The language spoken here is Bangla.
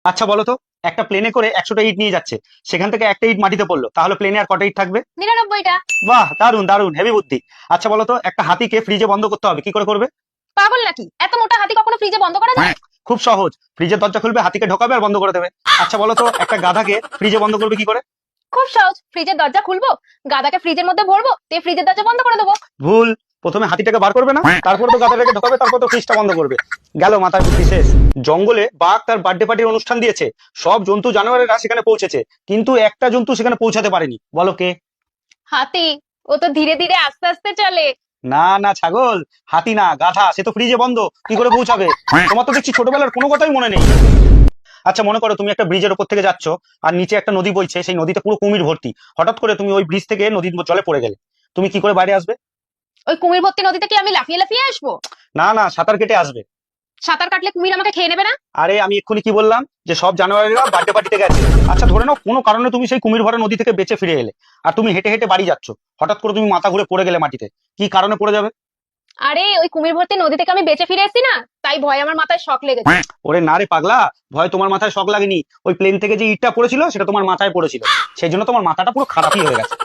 আচ্ছা বলো তো, একটা প্লেনে করে 100টা ইট নিয়ে যাচ্ছে, সেখান থেকে একটা ইট মাটিতে পড়লো, তাহলে প্লেনে আর কটা ইট থাকবে? 99টা। বাহ, দারুন দারুন, হেভি বুদ্ধি। আচ্ছা বলো তো, একটা হাতিকে ফ্রিজে বন্ধ করতে হবে, কি করে করবে? পাগল নাকি? এত মোটা হাতি কখনো ফ্রিজে বন্ধ করা যায়? খুব সহজ, ফ্রিজের দরজা খুলবে, হাতিকে ঢোকাবে আর বন্ধ করে দেবে। আচ্ছা বলো তো, একটা গাধাকে ফ্রিজে বন্ধ করবে কি করে? খুব সহজ, ফ্রিজের দরজা খুলবো, গাদাকে ফ্রিজের মধ্যে ভরবো, দিয়ে ফ্রিজের দরজা বন্ধ করে দেবো। ভুল। প্রথমে হাতিটাকে বার করবে না, তারপর তো গাধাটাকে ঢোকাবে, তারপর তো ফ্রিজটা বন্ধ করবে। গেল মাথার বুদ্ধি শেষ। জঙ্গলে বাঘ তার বার্থডে পার্টির অনুষ্ঠান দিয়েছে, সব জন্তু জানোয়ারেরা সেখানে পৌঁছেছে, কিন্তু একটা জন্তু সেখানে পৌঁছাতে পারেনি, বলো কে? হাতি। ও তো ধীরে ধীরে আস্তে আস্তে চলে। না না ছাগল, হাতি না, গাধা, সে তো ফ্রিজে বন্ধ, কি করে পৌঁছাবে? তোমার তো দেখছি ছোটবেলার কোনো কথাই মনে নেই। আচ্ছা মনে করো তুমি একটা ব্রিজের উপর থেকে যাচ্ছ, আর নিচে একটা নদী বইছে, সেই নদীতে পুরো কুমির ভর্তি। হঠাৎ করে তুমি ওই ব্রিজ থেকে নদীর জলে পড়ে গেলে, তুমি কি করে বাইরে আসবে? ওই কুমির ভর্তি নদীতে কি আমি লাফিয়ে লাফিয়ে আসবো? না না, সাঁতার কেটে আসবে। সাঁতার কাটলে কুমির আমাকে খেয়ে নেবে না? আরে আমি এক্ষুনি কি বললাম, যে সব জানোয়ারেরা বার্থডে পার্টিতে গেছে। আচ্ছা ধরে নাও কোনো কারণে তুমি সেই কুমির ভরা নদী থেকে বেঁচে ফিরে এলে, আর তুমি হেঁটে হেঁটে বাড়ি যাচ্ছ, হঠাৎ করে তুমি মাথা ঘুরে পড়ে গেলে মাটিতে, কি কারণে পড়ে যাবে? আরে ওই কুমির ভর্তি নদী থেকে আমি বেঁচে ফিরে এসেছি না, তাই ভয় আমার মাথায় শক লেগেছে। ওরে না রে পাগলা, ভয় তোমার মাথায় শক লাগেনি, ওই প্লেন থেকে যে ইটটা পড়েছিল সেটা তোমার মাথায় পড়েছিল, সেই জন্য তোমার মাথাটা পুরো খারাপই হয়ে গেছে।